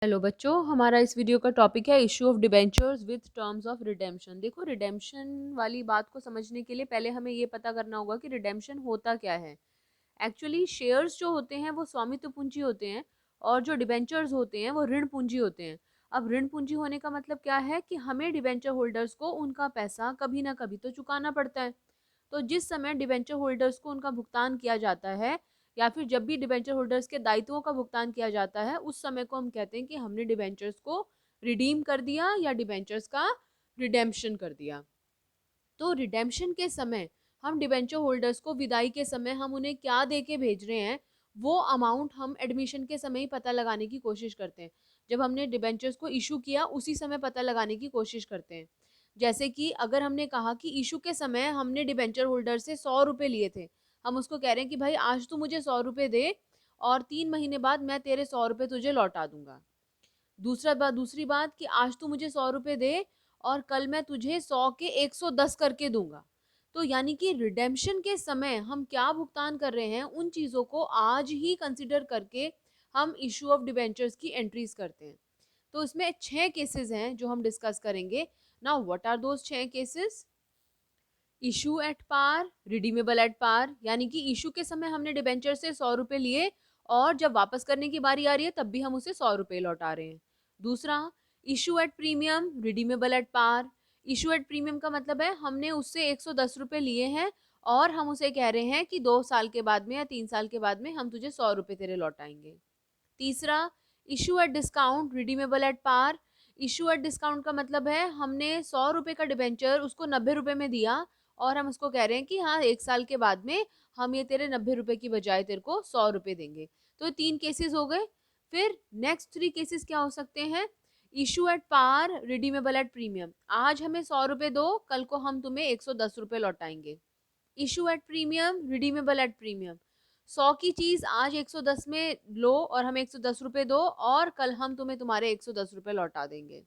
Hello बच्चों, हमारा इस वीडियो का टॉपिक है issue of debentures with terms of redemption. देखो, रिडेम्पशन वाली बात को समझने के लिए पहले हमें ये पता करना होगा कि रिडेम्पशन होता क्या है। एक्चुअली शेयर्स जो होते हैं वो स्वामित्व पूंजी होते हैं और जो डिबेंचर्स होते हैं वो ऋण पूंजी होते हैं। अब ऋण पूंजी होने का मतलब क्या है कि हमें डिबेंचर होल्डर्स को उनका पैसा कभी ना कभी तो चुकाना पड़ता है। तो जिस समय डिबेंचर होल्डर्स को उनका भुगतान किया जाता है या फिर जब भी डिबेंचर होल्डर्स के दायित्वों का भुगतान किया जाता है, उस समय को हम कहते हैं कि हमने डिबेंचर्स को रिडीम कर दिया या डिबेंचर्स का रिडेम्पशन कर दिया। तो रिडेम्पशन के समय हम डिबेंचर होल्डर्स को विदाई के समय हम उन्हें क्या दे के भेज रहे हैं, वो अमाउंट हम एडमिशन के समय ही पता लगाने की कोशिश करते हैं। जब हमने डिबेंचर्स को इशू किया उसी समय पता लगाने की कोशिश करते हैं। जैसे कि अगर हमने कहा कि इशू के समय हमने डिबेंचर होल्डर से 100 रुपए लिए थे, हम उसको कह रहे हैं कि भाई आज तू मुझे 100 रुपए दे और 3 महीने बाद मैं तेरे 100 रुपए तुझे लौटा दूंगा। दूसरी बात कि आज तू मुझे 100 रुपए दे और कल मैं तुझे 100 के 110 करके दूंगा। तो यानी कि रिडेम्पशन के समय हम क्या भुगतान कर रहे हैं उन चीजों को आज ही कंसिडर करके हम इशू ऑफ डिबेंचर्स की एंट्रीज करते हैं। तो इसमें 6 केसेस हैं जो हम डिस्कस करेंगे। Now what are those 6 cases? Issue at par, redeemable at par, यानी कि इशू के समय हमने डिबेंचर से 100 रुपए लिए और जब वापस करने की बारी आ रही है तब भी हम उसे 100 रुपए लौटा रहे हैं। दूसरा, issue at premium, redeemable at par. Issue at premium का मतलब है हमने उससे 110 रुपए लिए हैं और हम उसे कह रहे हैं कि 2 साल के बाद में या 3 साल के बाद में हम तुझे 100 रुपए तेरे लौटाएंगे। तीसरा, issue at discount, redeemable at par. Issue at discount का मतलब है हमने 100 रुपए का डिबेंचर उसको 90 रुपए में दिया और हम उसको कह रहे हैं कि हाँ, 1 साल के बाद में हम ये तेरे 90 रुपए की बजाय तेरे को 100 रुपए देंगे। तो ये 3 केसेस हो गए। फिर नेक्स्ट 3 केसेस क्या हो सकते हैं? Issue at par, redeemable at premium. आज हमें 100 रुपए दो, कल को हम तुम्हें 110 रुपए लौटाएंगे। Issue at premium, redeemable at premium. 100 की चीज आज 110 में लो और हमें 110 रुपए दो और कल हम तुम्हें तुम्हारे 110 रुपए लौटा देंगे।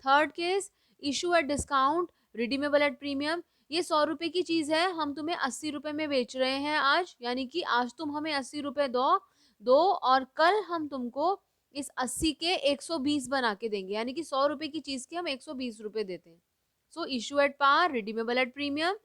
Third case, issue at discount, redeemable at premium. ये 100 रुपए की चीज है, हम तुम्हें 80 रुपए में बेच रहे हैं आज, यानी कि आज तुम हमें 80 रुपए दो दो और कल हम तुमको इस 80 के 120 बना के देंगे, यानी कि 100 रुपए की चीज के हम 120 रुपए देते हैं। So issue at par, redeemable at premium.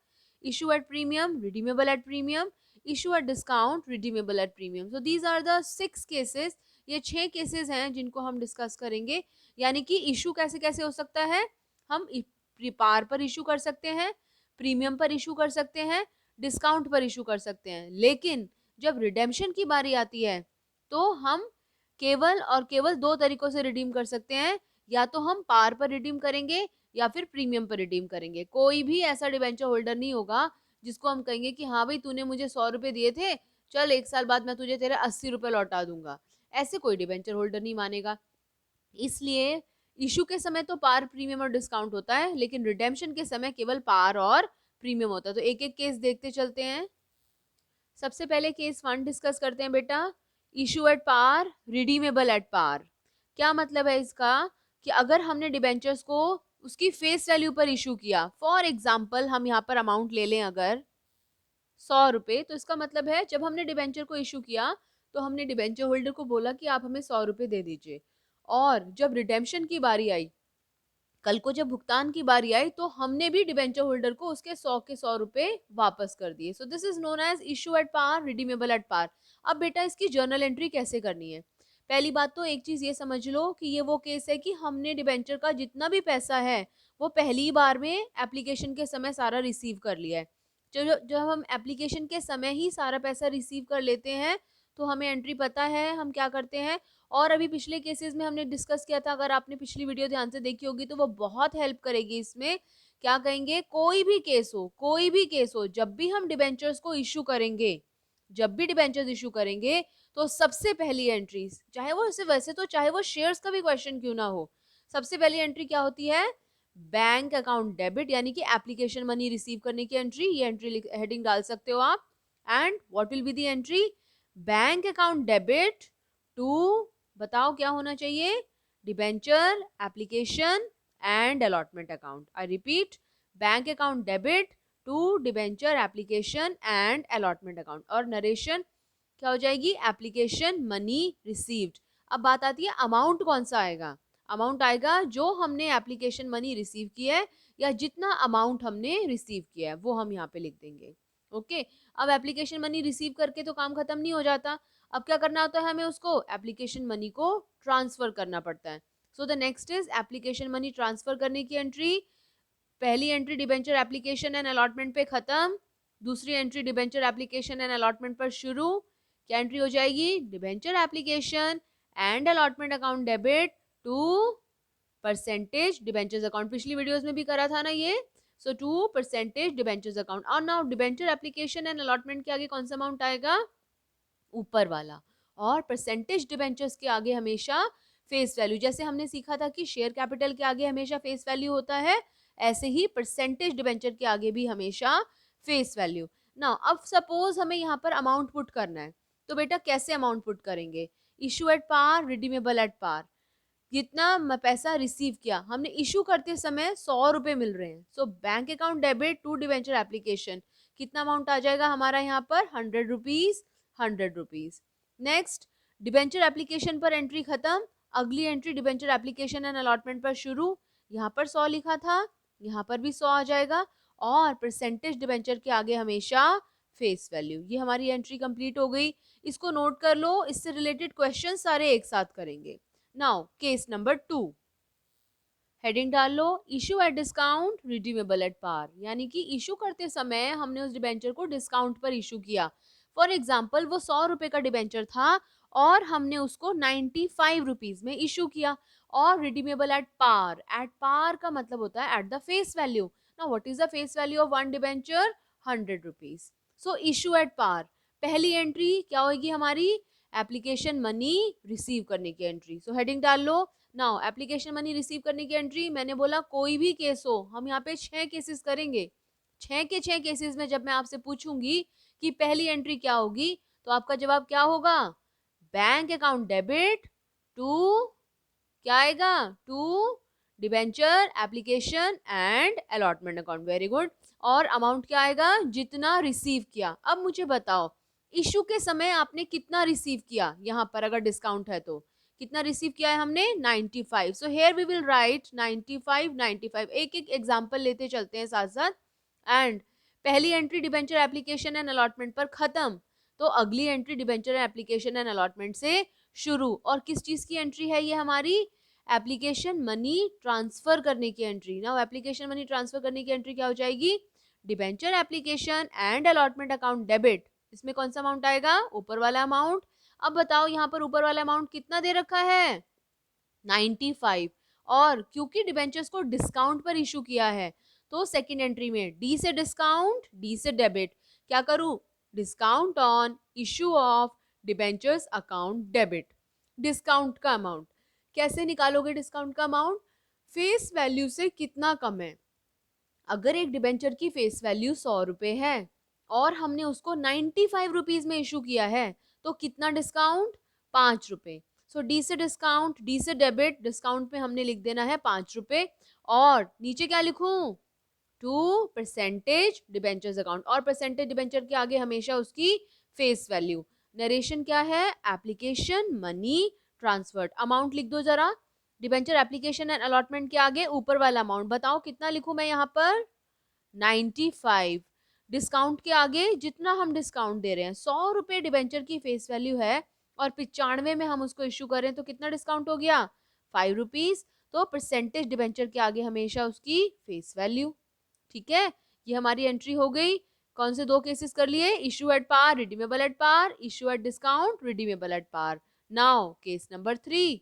Issue at premium, redeemable at premium. Issue at discount, redeemable at premium. So these are the 6 cases. ये 6 केसेस हैं जिनको हम डिस्कस करेंगे। यानी कि इशू कैसे कैसे हो सकता है? हम पार पर इशू कर सकते हैं, प्रीमियम पर इशू कर सकते हैं, डिस्काउंट पर इशू कर सकते हैं। लेकिन जब रिडेम्पशन की बारी आती है तो हम केवल और केवल 2 तरीकों से रिडीम कर सकते हैं। या तो हम पार पर रिडीम करेंगे या फिर प्रीमियम पर रिडीम करेंगे। कोई भी ऐसा डिबेंचर होल्डर नहीं होगा जिसको हम कहेंगे कि हाँ भाई, तूने मुझे 100 रुपए दिए थे, चल 1 साल बाद मैं तुझे तेरे 80 रुपए लौटा दूंगा। ऐसे कोई डिबेंचर होल्डर नहीं मानेगा। इसलिए इशू के समय तो पार, प्रीमियम और डिस्काउंट होता है, लेकिन रिडेम्पशन के समय केवल पार और प्रीमियम होता है। तो एक एक केस देखते चलते हैं। सबसे पहले केस 1 डिस्कस करते हैं बेटा। Issue at par, redeemable at par. क्या मतलब है इसका? कि अगर हमने डिबेंचर्स को उसकी फेस वैल्यू पर इशू किया, फॉर एग्जाम्पल हम यहाँ पर अमाउंट ले लें अगर 100 रुपए, तो इसका मतलब है जब हमने डिबेंचर को इशू किया तो हमने डिबेंचर होल्डर को बोला कि आप हमें 100 रुपए दे दीजिए और जब रिडेम्पशन की बारी आई, कल को जब भुगतान की बारी आई, तो हमने भी डिबेंचर होल्डर को उसके 100 के 100 रुपए वापस कर दिए। So this is known as issue at par, redeemable at par. अब बेटा इसकी जर्नल एंट्री कैसे करनी है? पहली बात तो एक चीज ये समझ लो कि ये वो केस है कि हमने डिबेंचर का जितना भी पैसा है वो पहली बार में एप्लीकेशन के समय सारा रिसीव कर लिया है। चलो, जब हम एप्लीकेशन के समय ही सारा पैसा रिसीव कर लेते हैं तो हमें एंट्री पता है हम क्या करते हैं। और अभी पिछले केसेस में हमने डिस्कस किया था, अगर आपने पिछली वीडियो ध्यान से देखी होगी तो वो बहुत हेल्प करेगी इसमें। क्या कहेंगे? कोई भी केस हो, कोई भी केस हो, जब भी हम डिबेंचर्स को इशू करेंगे, जब भी डिबेंचर्स इशू करेंगे, तो सबसे पहली एंट्री, चाहे वो वैसे तो चाहे वो शेयर्स का भी क्वेश्चन क्यों ना हो, सबसे पहली एंट्री क्या होती है? बैंक अकाउंट डेबिट, यानी कि एप्लीकेशन मनी रिसीव करने की एंट्री। ये एंट्री हेडिंग डाल सकते हो आप। And what will be the entry? Bank account debit to, बताओ क्या होना चाहिए? Debenture, application and allotment account. I repeat, bank account debit to debenture, application and allotment account. और नरेशन क्या हो जाएगी? Application money received. अब बात आती है अमाउंट कौन सा आएगा। अमाउंट आएगा जो हमने एप्लीकेशन मनी रिसीव किया है या जितना अमाउंट हमने रिसीव किया है वो हम यहाँ पे लिख देंगे। ओके, अब एप्लीकेशन मनी रिसीव करके तो काम खत्म नहीं हो जाता। अब क्या करना होता है हमें, उसको एप्लीकेशन मनी को ट्रांसफर करना पड़ता है। So the next is application money transfer करने की एंट्री। पहली entry debenture application and allotment पे खत्म, दूसरी entry debenture application and allotment पर शुरू। क्या एंट्री हो जाएगी, debenture application and allotment account debit to percentage debentures account. पिछली वीडियोस में भी करा था ना ये। So to percentage debentures account. और now debenture application and allotment के आगे कौन सा अमाउंट आएगा, ऊपर वाला। और परसेंटेज डिबेंचर्स के आगे हमेशा फेस वैल्यू। जैसे हमने सीखा था कि शेयर कैपिटल के आगे हमेशा फेस वैल्यू होता है, ऐसे ही परसेंटेज डिबेंचर के आगे भी हमेशा फेस वैल्यू। ना अब सपोज हमें यहाँ पर अमाउंट पुट करना है, तो बेटा कैसे अमाउंट पुट करेंगे, issue at par, redeemable at par. जितना पैसा रिसीव किया हमने इशू करते समय 100 रुपए मिल रहे हैं, सो bank account debit to debenture application, कितना अमाउंट आ जाएगा हमारा यहाँ पर, 100 rupees, 100 rupees. Next, debenture application पर एंट्री खत्म, अगली entry debenture application and allotment पर शुरू। यहाँ पर 100 लिखा था, यहाँ पर भी 100 आ जाएगा। और परसेंटेज डिवेंचर के आगे हमेशा फेस वैल्यू। ये हमारी एंट्री कंप्लीट हो गई। इसको नोट कर लो, इससे रिलेटेड क्वेश्चन सारे एक साथ करेंगे। नाउ केस नंबर 2, हेडिंग डाल लो, issue at discount, redeemable at par. यानी कि इशू करते समय हमने उस डिबेंचर को डिस्काउंट पर इशू किया। फॉर एग्जाम्पल वो 100 रुपए का डिबेंचर था और हमने उसको 95 रुपीज में इशू किया। और redeemable at par, at par का मतलब होता है at the face value. Now what is the face value of one debenture, 100 rupees. So issue at par, पहली एंट्री क्या होगी हमारी, एप्लीकेशन मनी रिसीव करने की एंट्री। सो हेडिंग डाल लो। नाउ एप्लीकेशन मनी रिसीव करने की एंट्री, मैंने बोला कोई भी केस हो, हम यहाँ पे 6 केसेस करेंगे। 6 के 6 केसेस में जब मैं आपसे पूछूंगी कि पहली एंट्री क्या होगी, तो आपका जवाब क्या होगा, बैंक अकाउंट डेबिट टू, क्या आएगा, to debenture application and allotment account. Very good. और अमाउंट क्या आएगा, जितना रिसीव किया। अब मुझे बताओ इशू के समय आपने कितना रिसीव किया, यहाँ पर अगर डिस्काउंट है तो कितना रिसीव किया है हमने, 95। So here we will write 95, 95। एक एक एग्जांपल लेते चलते हैं साथ साथ। एंड पहली entry debenture application and allotment पर खत्म, तो अगली entry debenture application and allotment से शुरू। और किस चीज की एंट्री है ये हमारी, एप्लीकेशन मनी ट्रांसफर करने की entry. Now application money transfer करने की एंट्री क्या हो जाएगी, debenture application and allotment account debit. इसमें कौन सा अमाउंट आएगा, ऊपर वाला अमाउंट। अब बताओ यहाँ पर ऊपर वाला अमाउंट कितना दे रखा है, 95। और क्योंकि डिबेंचर्स को डिस्काउंट पर इशू किया है, तो सेकंड एंट्री में डी से डिस्काउंट, डी से डेबिट। क्या करूं, discount on issue of debentures account debit. Discount का अमाउंट कैसे निकालोगे, डिस्काउंट का अमाउंट फेस वैल्यू से कितना कम है। अगर एक डिबेंचर की फेस वैल्यू 100 रुपए है और हमने उसको 95 रुपीज में इशू किया है, तो कितना डिस्काउंट, 5 रुपए। सो डी से डिस्काउंट, डी से डेबिट, डिस्काउंट पे हमने लिख देना है 5 रुपए। और नीचे क्या लिखूं, टू परसेंटेज डिबेंचर्स अकाउंट। और परसेंटेज डिबेंचर के आगे हमेशा उसकी फेस वैल्यू। नरेशन क्या है, एप्लीकेशन मनी ट्रांसफर्ड। अमाउंट लिख दो जरा, डिबेंचर एप्लीकेशन एंड अलॉटमेंट के आगे ऊपर वाला अमाउंट बताओ कितना लिखूं मैं यहाँ पर, 95। डिस्काउंट के आगे जितना हम डिस्काउंट दे रहे हैं, 100 रुपए डिबेंचर की फेस वैल्यू है और 95 में हम उसको इश्यू करें तो कितना डिस्काउंट हो गया, 5 रुपीज। तो परसेंटेज डिबेंचर के आगे हमेशा उसकी फेस वैल्यू। ठीक है, ये हमारी एंट्री हो गई। कौन से दो केसेस कर लिए, issue at par, redeemable at par, issue at discount, redeemable at par. Now case number 3।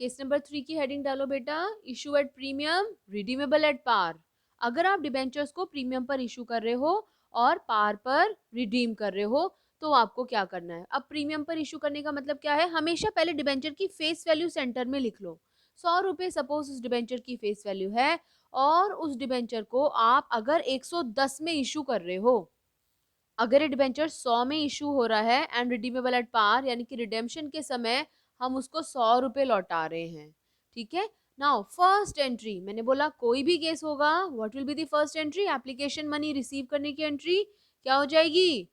Case number 3 की हेडिंग डालो बेटा, issue at premium, redeemable at par. अगर आप डिबेंचर्स को प्रीमियम पर इशू कर रहे हो और पार पर रिडीम कर रहे हो, तो आपको क्या करना है। अब प्रीमियम पर इशू करने का मतलब क्या है, हमेशा पहले डिबेंचर की फेस वैल्यू सेंटर में लिख लो। 100 रुपए सपोज उस डिबेंचर की फेस वैल्यू है और उस डिबेंचर को आप अगर 110 में इशू कर रहे हो, अगर ये डिबेंचर 100 में इशू हो रहा है एंड रिडीमेबल एट पार, यानी कि रिडेम्पशन के समय हम उसको 100 रुपए लौटा रहे हैं। ठीक है, नाउ फर्स्ट एंट्री, मैंने बोला कोई भी केस होगा, what will be the first entry, application money receive करने की एंट्री क्या हो जाएगी,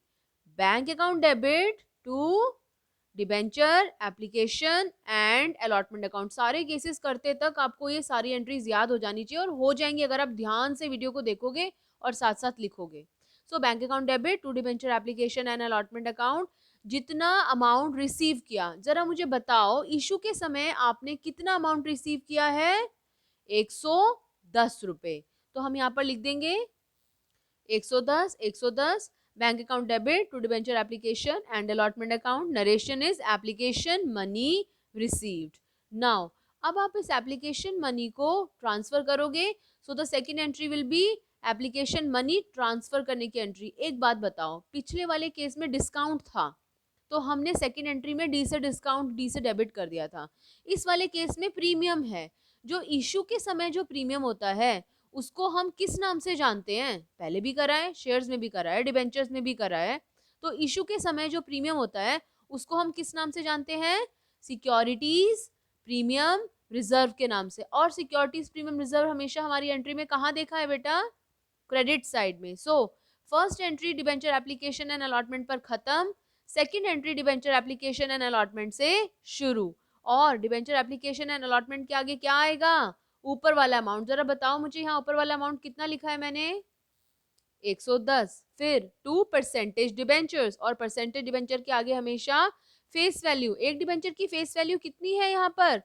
bank account debit to debenture, application and allotment account. सारे केसेस करते तक आपको ये सारी एंट्रीज याद हो जानी चाहिए और हो जाएंगी अगर आप ध्यान से वीडियो को देखोगे और साथ साथ लिखोगे। So bank account debit to debenture application and allotment account, जितना अमाउंट रिसीव किया, जरा मुझे बताओ इशू के समय आपने कितना अमाउंट रिसीव किया है? 110 रुपए। तो हम यहाँ पर लिख देंगे 110, 110। Bank account debit to debenture application and allotment account, narration is application money received. Now अब आप इस एप्लीकेशन मनी को ट्रांसफर करोगे, so the second entry will be application money transfer करने की एंट्री। एक बात बताओ, पिछले वाले केस में डिस्काउंट था तो हमने सेकेंड एंट्री में डी से डिस्काउंट, डी से डेबिट कर दिया था। इस वाले केस में प्रीमियम है। जो इशू के समय जो प्रीमियम होता है उसको हम किस नाम से जानते हैं? पहले भी करा है, शेयर्स में भी करा है, डिबेंचर्स में भी करा है। तो इशू के समय जो प्रीमियम होता है उसको हम किस नाम से जानते हैं? सिक्योरिटीज प्रीमियम रिजर्व के नाम से। और सिक्योरिटीज प्रीमियम रिजर्व हमेशा हमारी एंट्री में कहाँ देखा है बेटा? क्रेडिट साइड में। So first entry debenture application and allotment पर खत्म, second entry debenture application and allotment से शुरू। और डिबेंचर एप्लीकेशन एंड अलॉटमेंट के आगे क्या आएगा? ऊपर वाला अमाउंट। जरा बताओ मुझे यहाँ ऊपर वाला अमाउंट कितना लिखा है मैंने? 110। फिर 2% डिबेंचर्स, और परसेंटेज डिबेंचर के आगे हमेशा फेस वैल्यू। एक डिबेंचर की फेस वैल्यू कितनी है यहाँ पर?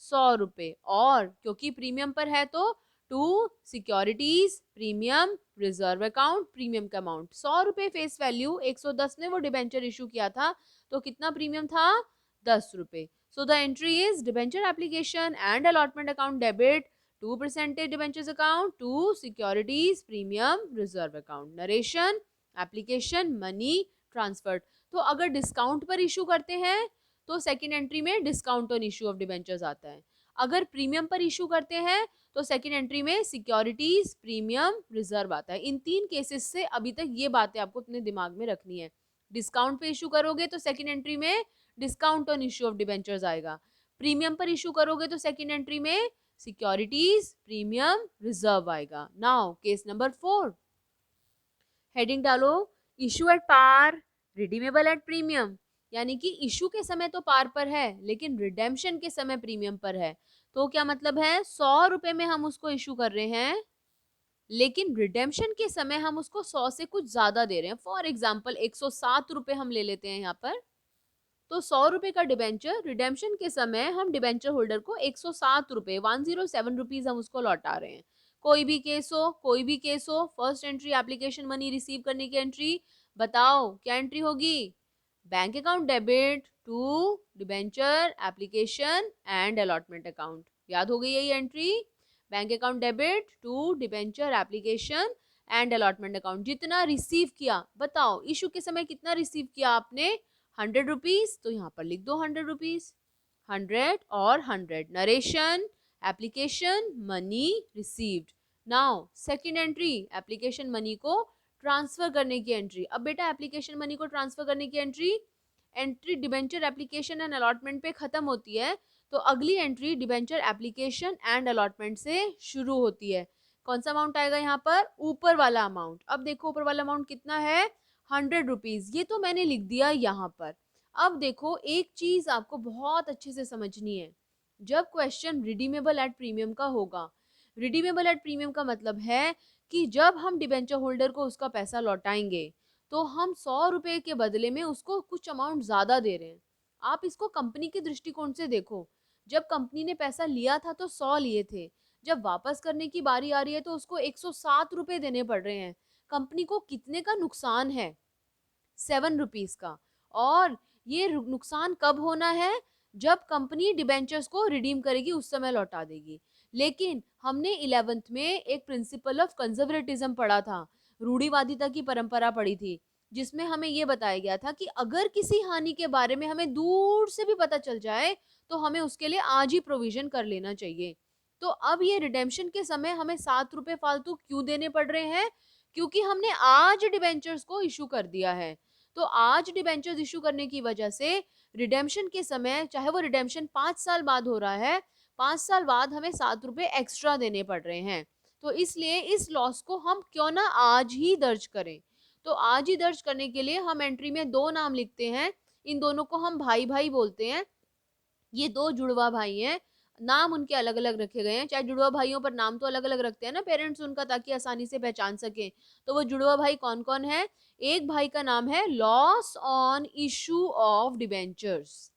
100 रुपए। और क्योंकि प्रीमियम पर है तो to securities premium reserve account, premium का अमाउंट 100 रुपए फेस वैल्यू। 110 ने वो डिबेंचर इशू किया था तो कितना प्रीमियम था? 10 रुपए। So the entry is debenture application and allotment account debit 2% debentures account to securities premium reserve account, narration application money transferred. तो अगर डिस्काउंट पर इशू करते हैं तो सेकेंड एंट्री में discount on issue of debentures आता है। अगर प्रीमियम पर इशू करते हैं तो सेकेंड एंट्री में सिक्योरिटीज प्रीमियम रिजर्व आता है। इन तीन केसेस से अभी तक ये बातें आपको अपने दिमाग में रखनी है। डिस्काउंट पे इशू करोगे तो सेकेंड एंट्री में discount on issue of debentures आएगा। प्रीमियम पर इशू करोगे तो सेकेंड एंट्री में सिक्योरिटीज प्रीमियम रिजर्व आएगा। नाउ केस नंबर 4, हेडिंग डालो issue at par redeemable at premium, यानी कि इशू के समय तो पार पर है लेकिन रिडेम्पशन के समय प्रीमियम पर है। तो क्या मतलब है? 100 रुपए में हम उसको इशू कर रहे हैं लेकिन रिडेम्पशन के समय हम उसको 100 से कुछ ज्यादा दे रहे हैं। फॉर एग्जाम्पल 107 रुपए हम ले लेते हैं यहाँ पर। तो 100 रुपए का डिबेंचर, रिडेम्पशन के समय हम डिबेंचर होल्डर को 107 रुपए 107 रुपीज हम उसको लौटा रहे हैं। कोई भी केस हो, कोई भी केस हो, first entry application money receive करने की एंट्री, बताओ क्या एंट्री होगी? Bank account debit to debenture application and allotment account. याद हो गई है ये entry? Bank account debit to debenture application and allotment account. जितना रिसीव किया, बताओ इशू के समय कितना रिसीव किया आपने? 100 रुपीज। तो यहाँ पर लिख दो 100 रुपीज, 100 और 100। Narration application money received. Now second entry application money को ट्रांसफर करने की एंट्री। अब बेटा एप्लीकेशन मनी को ट्रांसफर करने की entry debenture application and allotment पे खत्म होती है तो अगली entry debenture application and allotment से शुरू होती है। कौन सा अमाउंट आएगा यहाँ पर? ऊपर वाला अमाउंट। अब देखो ऊपर वाला अमाउंट कितना है? 100 रुपीज। ये तो मैंने लिख दिया यहाँ पर। अब देखो एक चीज आपको बहुत अच्छे से समझनी है। जब क्वेश्चन रिडीमेबल एट प्रीमियम का होगा, रिडीमेबल एट प्रीमियम का मतलब है कि जब हम डिबेंचर होल्डर को उसका पैसा लौटाएंगे तो हम 100 रुपए के बदले में उसको कुछ अमाउंट ज्यादा दे रहे हैं। आप इसको कंपनी के दृष्टिकोण से देखो। जब कंपनी ने पैसा लिया था तो 100 लिए थे, जब वापस करने की बारी आ रही है तो उसको 107 रुपए देने पड़ रहे हैं। कंपनी को कितने का नुकसान है? 7 रुपीज का। और ये नुकसान कब होना है? जब कंपनी डिबेंचर्स को रिडीम करेगी उस समय लौटा देगी। लेकिन हमने 11th में एक प्रिंसिपल ऑफ कंजर्वेटिज्म पढ़ा था, रूढ़िवादिता की परंपरा पढ़ी थी, जिसमें हमें ये बताया गया था कि अगर किसी हानि के बारे में हमें दूर से भी पता चल जाए तो हमें उसके लिए आज ही प्रोविजन कर लेना चाहिए। तो अब ये रिडेम्पशन के समय हमें 7 रुपए फालतू क्यों देने पड़ रहे हैं? क्योंकि हमने आज डिबेंचर्स को इशू कर दिया है। तो आज डिबेंचर्स इशू करने की वजह से रिडेम्पशन के समय, चाहे वो रिडेम्पशन 5 साल बाद हो रहा है, 5 साल बाद हमें 7 रुपए एक्स्ट्रा देने पड़ रहे हैं। तो इसलिए इस लॉस को हम क्यों ना आज ही दर्ज करें। तो आज ही दर्ज करने के लिए हम एंट्री में 2 नाम लिखते हैं। इन दोनों को हम भाई भाई बोलते हैं। ये दो जुड़वा भाई हैं, नाम उनके अलग अलग रखे गए हैं। चाहे जुड़वा भाइयों पर नाम तो अलग अलग रखते हैं ना पेरेंट्स उनका, ताकि आसानी से पहचान सके। तो वो जुड़वा भाई कौन कौन है? एक भाई का नाम है loss on issue of debentures.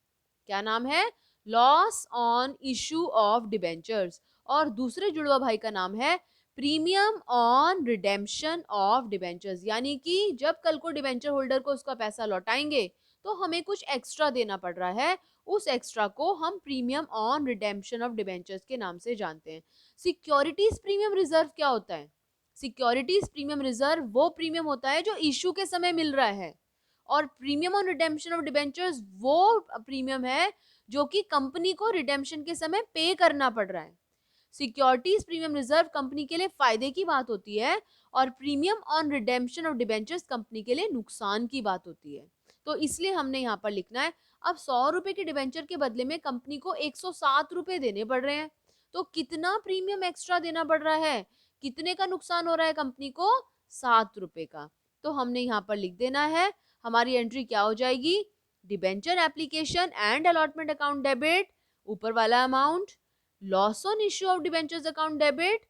क्या नाम है? Loss on issue of debentures. और दूसरे जुड़वा भाई का नाम है premium on redemption of debentures. यानी कि जब कल को डिबेंचर होल्डर को उसका पैसा लौटाएंगे तो हमें कुछ एक्स्ट्रा देना पड़ रहा है, उस एक्स्ट्रा को हम premium on redemption of debentures के नाम से जानते हैं। सिक्योरिटीज प्रीमियम रिजर्व क्या होता है? सिक्योरिटीज प्रीमियम रिजर्व वो प्रीमियम होता है जो इशू के समय मिल रहा है, और premium on redemption of debentures वो प्रीमियम है जो कि कंपनी को रिडेम्पशन के समय पे करना पड़ रहा है। सिक्योरिटीज प्रीमियम रिजर्व कंपनी के लिए फायदे की बात होती है, और premium on redemption of debentures company के लिए नुकसान की बात होती है। तो इसलिए हमने यहाँ पर लिखना है, अब 100 रुपए के डिबेंचर के बदले में कंपनी को 107 रुपए देने पड़ रहे हैं, तो कितना प्रीमियम एक्स्ट्रा देना पड़ रहा है? कितने का नुकसान हो रहा है कंपनी को? 7 रुपए का। तो हमने यहाँ पर लिख देना है, हमारी एंट्री क्या हो जाएगी? Debenture application and allotment account debit, ऊपर वाला amount, loss on issue of debentures account debit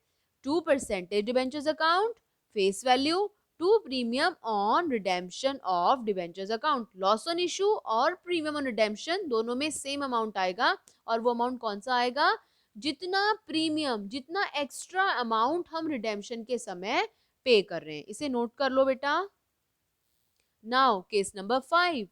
to percentage debentures account, face value to premium on redemption of debentures account. Loss on issue और premium on redemption दोनों में same amount आएगा, और वो amount कौन सा आएगा? जितना प्रीमियम, जितना एक्स्ट्रा अमाउंट हम रिडेम्पशन के समय पे कर रहे हैं। इसे नोट कर लो बेटा। नाउ केस नंबर 5,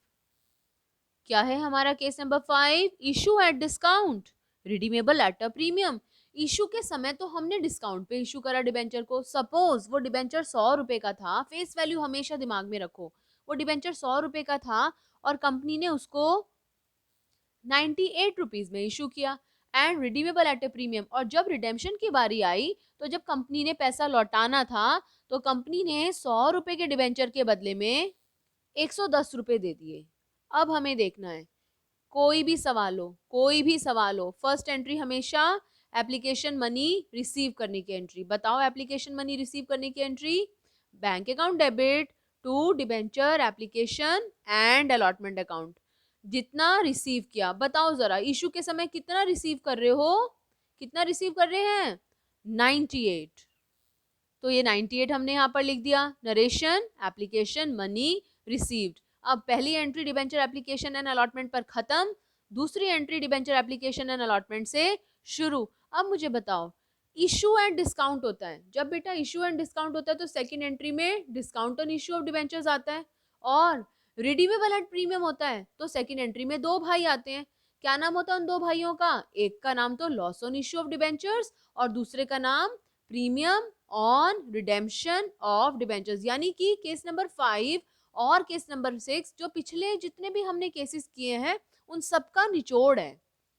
क्या है हमारा case number 5? Issue at discount redeemable at a premium. Issue के समय तो हमने डिस्काउंट पे इशू करा डिबेंचर को। सपोज वो डिबेंचर 100 रुपए का था, फेस वैल्यू हमेशा दिमाग में रखो, वो डिबेंचर 100 रुपए का था और कंपनी ने उसको 98 रुपीज में इशू किया and redeemable eight A premium. और जब रिडेम्पशन की बारी आई, तो जब कंपनी ने पैसा लौटाना था, तो कंपनी ने 100 रुपए के डिबेंचर के बदले में 110 रुपए दे दिए। अब हमें देखना है, कोई भी सवाल हो, कोई भी सवाल हो, फर्स्ट एंट्री हमेशा एप्लीकेशन मनी रिसीव करने की एंट्री। बताओ एप्लीकेशन मनी रिसीव करने की entry, bank account debit to debenture application and allotment account. जितना रिसीव किया बताओ जरा, इशू के समय कितना रिसीव कर रहे हो? कितना रिसीव कर रहे हैं? 98। तो ये 98 हमने यहाँ पर लिख दिया। Narration application money received. अब पहली entry debenture application and allotment पर खत्म, दूसरी entry debenture application and allotment से शुरू। अब मुझे बताओ, इशू एंड डिस्काउंट होता है, जब बेटा इशू एंड डिस्काउंट होता है तो सेकंड एंट्री में discount on issue of debentures आता है, और रिडीमेबल एट प्रीमियम होता है तो सेकंड एंट्री में दो भाई आते हैं। क्या नाम होता है उन दो भाइयों का? एक का नाम तो loss on issue of debentures और दूसरे का नाम premium on redemption of debentures. यानी कि केस नंबर 5 और केस नंबर 6 जो पिछले जितने भी हमने केसेस किए हैं उन सबका निचोड़ है।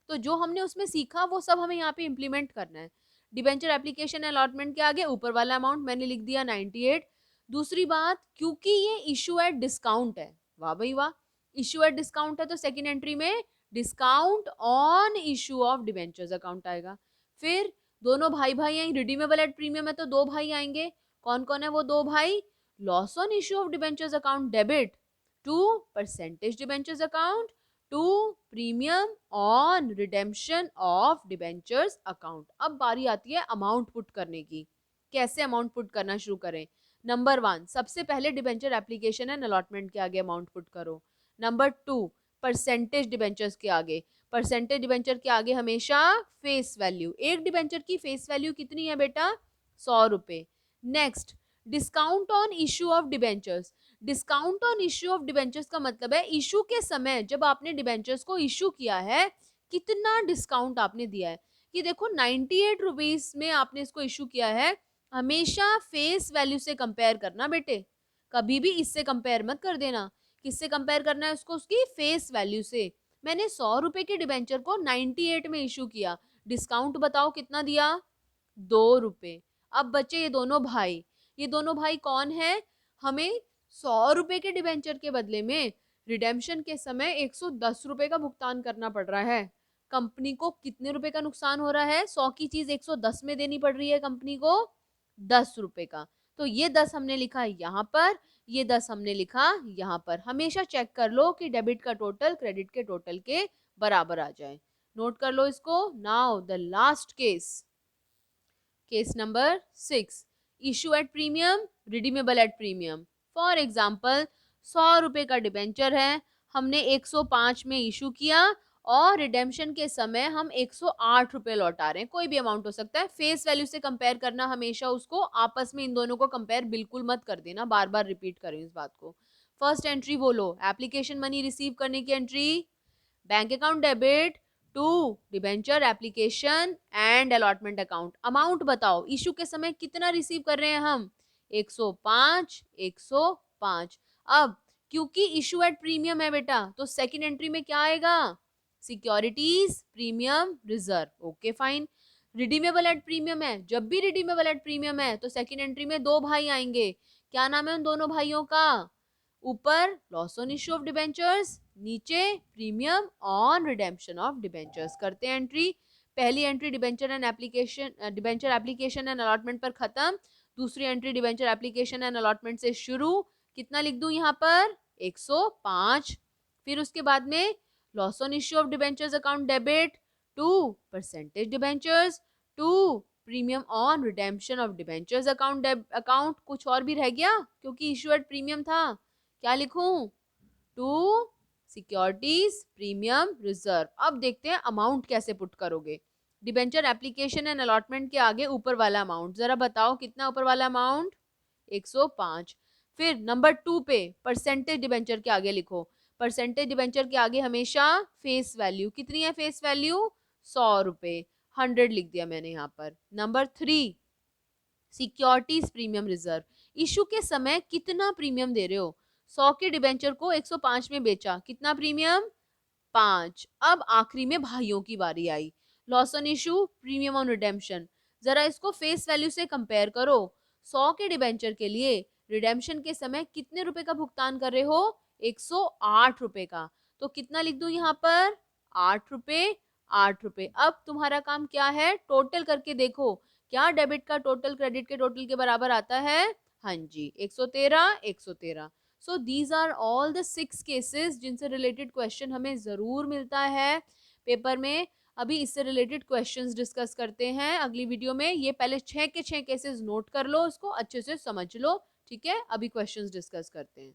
तो जो हमने उसमें सीखा वो सब हमें यहाँ पे इम्प्लीमेंट करना है। डिबेंचर एप्लीकेशन अलॉटमेंट के आगे ऊपर वाला अमाउंट मैंने लिख दिया 98। दूसरी बात, क्योंकि ये इशू एट डिस्काउंट है, वाह भाई वाह, इशू एट डिस्काउंट है तो सेकेंड एंट्री में discount on issue of debentures account आएगा। फिर दोनों भाई भाई हैं, रिडीमेबल एट प्रीमियम है तो दो भाई आएंगे। कौन कौन है वो दो भाई? Loss on issue of debentures account debit to percentage debentures account to premium on redemption of debentures account. अब बारी आती है अमाउंट पुट करने की। कैसे अमाउंट पुट करना शुरू करें? नंबर 1, सबसे पहले डिबेंचर एप्लीकेशन एंड अलॉटमेंट के आगे अमाउंट पुट करो। नंबर 2, परसेंटेज डिबेंचर्स के आगे, परसेंटेज डिबेंचर के आगे हमेशा फेस वैल्यू। एक डिबेंचर की फेस वैल्यू कितनी है बेटा? 100 रुपए। Next, discount on issue of debentures. Discount on issue of debentures का मतलब है इशू के समय जब आपने डिबेंचर्स को इशू किया है कितना डिस्काउंट आपने दिया है। कि देखो 98 रुपीज में आपने इसको इशू किया है, हमेशा फेस वैल्यू से कंपेयर करना बेटे, कभी भी इससे कंपेयर मत कर देना। किससे कंपेयर करना है उसको? उसकी फेस वैल्यू से। मैंने 100 रुपए के डिबेंचर को 98 में इशू किया, डिस्काउंट बताओ कितना दिया? 2 रुपए। अब बच्चे ये दोनों भाई, ये दोनों भाई कौन है? हमें 100 रुपए के डिबेंचर के बदले में रिडेम्पशन के समय 110 रुपए का भुगतान करना पड़ रहा है। कंपनी को कितने रुपए का नुकसान हो रहा है? 100 की चीज 110 में देनी पड़ रही है कंपनी को 10 रुपए का। तो ये 10 हमने लिखा है यहाँ पर, ये 10 हमने लिखा यहाँ पर। हमेशा चेक कर लो कि डेबिट का टोटल क्रेडिट के टोटल के बराबर आ जाए। नोट कर लो इसको। Now the last case number 6, issue at premium, redeemable at premium. For example 100 रुपए का डिबेंचर है, हमने 105 में इशू किया और रिडेम्पशन के समय हम 108 रुपए लौटा रहे हैं। कोई भी अमाउंट हो सकता है, फेस वैल्यू से कंपेयर करना, हमेशा उसको आपस में इन दोनों को कंपेयर बिल्कुल मत कर देना, बार बार रिपीट करें इस बात को। फर्स्ट एंट्री बोलो, एप्लीकेशन मनी रिसीव करने की entry, bank account debit to debenture application and allotment account. Amount बताओ, इशू के समय कितना रिसीव कर रहे हैं हम, 105 105। अब क्योंकि इशू एट प्रीमियम है बेटा, तो सेकंड एंट्री में क्या आएगा, securities premium reserve. Okay fine. Redeemable at premium है, जब भी रिडीमेबल एट प्रीमियम है तो सेकंड एंट्री में दो भाई आएंगे। क्या नाम है उन दोनों भाइयों का, ऊपर loss on issue of debentures, नीचे premium on redemption of debentures. करते हैं एंट्री। पहली entry debenture and application, debenture application and allotment पर खत्म। दूसरी entry debenture application and allotment से शुरू। कितना लिख दूं यहाँ पर, 105। फिर उसके बाद में loss on issue of debentures account debit to percentage debentures to premium on redemption of debentures account. कुछ और भी रह गया क्योंकि इश्यू एट प्रीमियम था, क्या लिखूं, टू सिक्योरिटीज प्रीमियम रिजर्व। अब देखते हैं अमाउंट कैसे पुट करोगे। डिबेंचर एप्लीकेशन एंड अलॉटमेंट के आगे ऊपर वाला अमाउंट जरा बताओ, कितना ऊपर वाला अमाउंट, 105। फिर नंबर 2 पे परसेंटेज डिबेंचर के आगे लिखो। परसेंटेज डिबेंचर के आगे हमेशा फेस वैल्यू, कितनी है फेस वैल्यू, 100 रुपए, 100 लिख दिया मैंने यहाँ पर। Number 3 securities premium reserve, issue के समय कितना प्रीमियम दे रहे हो, 100 के डिबेंचर को 105 में बेचा, कितना प्रीमियम, 5। अब आखिरी में भाइयों की बारी आई, loss on issue premium on redemption. जरा इसको फेस वैल्यू से कंपेयर करो। 100 के डिबेंचर के लिए रिडेम्पशन के समय कितने रुपए का भुगतान कर रहे हो, 108 रुपए का। तो कितना लिख दूं यहाँ पर, 8 रुपए 8 रुपए। अब तुम्हारा काम क्या है, टोटल करके देखो क्या डेबिट का टोटल क्रेडिट के टोटल के बराबर आता है, हाँ जी 113 113। So these are all the 6 cases जिनसे रिलेटेड क्वेश्चन हमें जरूर मिलता है पेपर में। अभी इससे रिलेटेड क्वेश्चंस डिस्कस करते हैं अगली वीडियो में। ये पहले 6 के 6 केसेस नोट कर लो, इसको अच्छे से समझ लो, ठीक है। अभी क्वेश्चंस डिस्कस करते हैं।